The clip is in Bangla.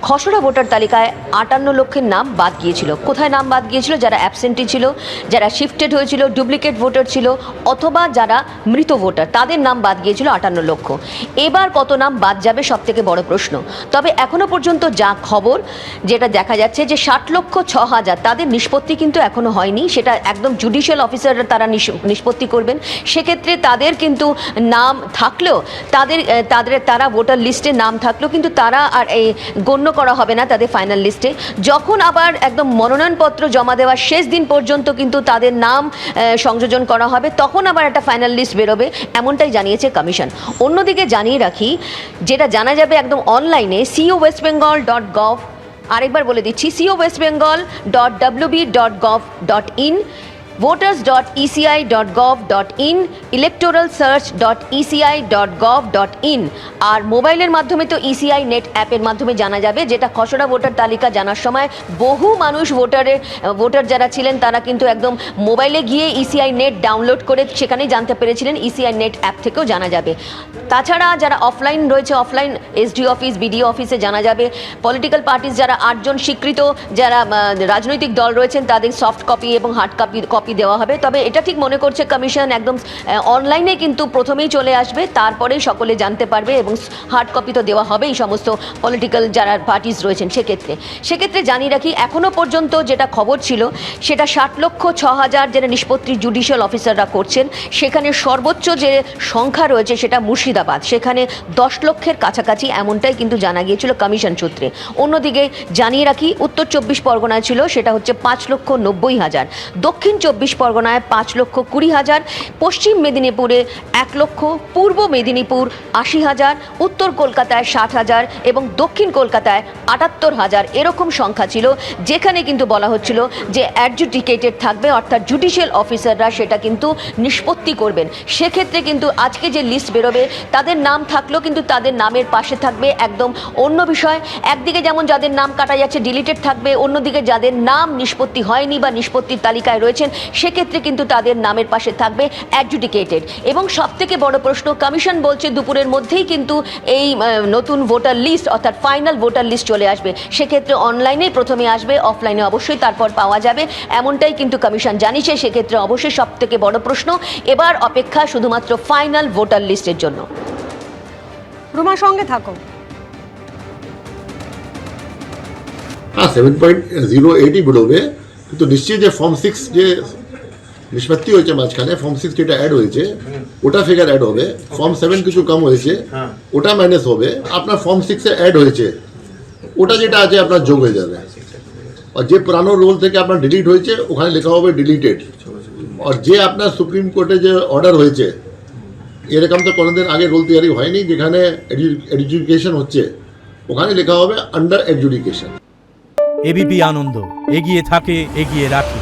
খসড়া ভোটার তালিকায় 58 লক্ষের নাম বাদ গিয়েছিল। কোথায় নাম বাদ গিয়েছিল? যারা অ্যাবসেন্টি ছিল, যারা শিফটেড হয়েছিল, ডুপ্লিকেট ভোটার ছিল, অথবা যারা মৃত ভোটার, তাদের নাম বাদ গিয়েছিল 58 লক্ষ। এবার কত নাম বাদ যাবে সব থেকে বড় প্রশ্ন। তবে এখনো পর্যন্ত যা খবর, যেটা দেখা যাচ্ছে যে 60,06,000 তাদের নিষ্পত্তি কিন্তু এখনো হয়নি। সেটা একদম জুডিশিয়াল অফিসাররা তারা নিষ্পত্তি করবেন। সেক্ষেত্রে তাদের কিন্তু নাম থাকলেও তারা ভোটার লিস্টে নাম থাকলেও কিন্তু তারা আর এই গণ্য করা হবে না তাদের ফাইনাল লিস্টে। যখন আবার একদম মনোনয়নপত্র জমা দেওয়ার শেষ দিন পর্যন্ত কিন্তু তাদের নাম সংযোজন করা হবে, তখন আবার একটা ফাইনাল লিস্ট বেরোবে, এমনটাই জানিয়েছে কমিশন। অন্যদিকে জানিয়ে রাখি, যেটা জানা যাবে একদম অনলাইনে co.westbengal.gov, আরেকবার বলে দিচ্ছি co.westbengal.wb.gov.in, voters.eci.gov.in, electoralsearch.eci.gov.in, আর মোবাইলের মাধ্যমে তো ইসিআই নেট অ্যাপের মাধ্যমে জানা যাবে। যেটা খসড়া ভোটার তালিকা জানার সময় বহু মানুষ ভোটার যারা ছিলেন তারা কিন্তু একদম মোবাইলে গিয়ে ইসিআই নেট ডাউনলোড করে সেখানেই জানতে পেরেছিলেন। ইসিআই নেট অ্যাপ থেকেও জানা যাবে। তাছাড়া যারা অফলাইন রয়েছে, অফলাইন এসডি অফিস, বিডিও অফিসে জানা যাবে। পলিটিক্যাল পার্টিস যারা 8 জন স্বীকৃত যারা রাজনৈতিক দল রয়েছেন তাদের সফট কপি এবং হার্ড কপি দেওয়া হবে। তবে এটা ঠিক মনে করছে কমিশন একদম অনলাইনে কিন্তু প্রথমেই চলে আসবে, তারপরেই সকলে জানতে পারবে, এবং হার্ড কপি তো দেওয়া হবে এই সমস্ত পলিটিক্যাল যারা পার্টিস রয়েছেন। সেক্ষেত্রে জানিয়ে রাখি, এখনও পর্যন্ত যেটা খবর ছিল সেটা 60,06,000 যারা নিষ্পত্তি জুডিশিয়াল অফিসাররা করছেন, সেখানে সর্বোচ্চ যে সংখ্যা রয়েছে সেটা মুর্শিদাবাদ, সেখানে 10 লক্ষের কাছাকাছি, এমনটাই কিন্তু জানা গিয়েছিল কমিশন সূত্রে। অন্যদিকে জানিয়ে রাখি, উত্তর 24 পরগনায় ছিল সেটা হচ্ছে 5,90,000, দক্ষিণ 24 পরগনায় 5,20,000, পশ্চিম মেদিনীপুরে 1 লক্ষ, পূর্ব মেদিনীপুর 80,000, উত্তর কলকাতায় 60,000 এবং দক্ষিণ কলকাতায় 78,000 এরকম সংখ্যা ছিল, যেখানে কিন্তু বলা হচ্ছিল যে অ্যাডজুডিকেটেড থাকবে, অর্থাৎ জুডিশিয়াল অফিসাররা সেটা কিন্তু নিষ্পত্তি করবেন। সেক্ষেত্রে কিন্তু আজকে যে লিস্ট বেরোবে তাদের নাম থাকলেও কিন্তু তাদের নামের পাশে থাকবে একদম অন্য বিষয়। একদিকে যেমন যাদের নাম কাটা যাচ্ছে ডিলিটেড থাকবে, অন্যদিকে যাদের নাম নিষ্পত্তি হয়নি বা নিষ্পত্তির তালিকায় রয়েছেন সেক্ষেত্রে কিন্তু তাদের নামের পাশে থাকবে অ্যাডজুডিকেটেড। এবং সবথেকে বড় প্রশ্ন, কমিশন বলছে দুপুরের মধ্যেই কিন্তু এই নতুন ভোটার লিস্ট অর্থাৎ ফাইনাল ভোটার লিস্ট চলে আসবে। সেক্ষেত্রে অনলাইনেই প্রথমে আসবে, অফলাইনে অবশ্যই তারপর পাওয়া যাবে, এমনটাই কিন্তু কমিশন জানিয়েছে। সেক্ষেত্রে অবশ্যই সবথেকে বড় প্রশ্ন, এবার অপেক্ষা শুধুমাত্র ফাইনাল ভোটার লিস্টের জন্য। রুমার সঙ্গে থাকো। 7.08 বেরোবে, কিন্তু নিশ্চয়ই যে ফর্ম 6 যে নিষ্পত্তি হয়েছে মাঝখানে, ফর্ম 6 যেটা অ্যাড হয়েছে ওটা ফিগার অ্যাড হবে। ফর্ম 7 কিছু কম হয়েছে, ওটা মাইনাস হবে। আপনার ফর্ম 6 অ্যাড হয়েছে ওটা যেটা আছে আপনার যোগ হয়ে যাবে। আর যে পুরানো রোল থেকে আপনার ডিলিট হয়েছে ওখানে লেখা হবে ডিলিটেড। আর যে আপনার সুপ্রিম কোর্টে যে অর্ডার হয়েছে, এরকম তো কোনোদিন আগে রোল তৈরি হয়নি, যেখানে এডুকেশন হচ্ছে ওখানে লেখা হবে আন্ডার এডজুডিকেশন। এবিপি আনন্দ, এগিয়ে থাকে, এগিয়ে রাখে।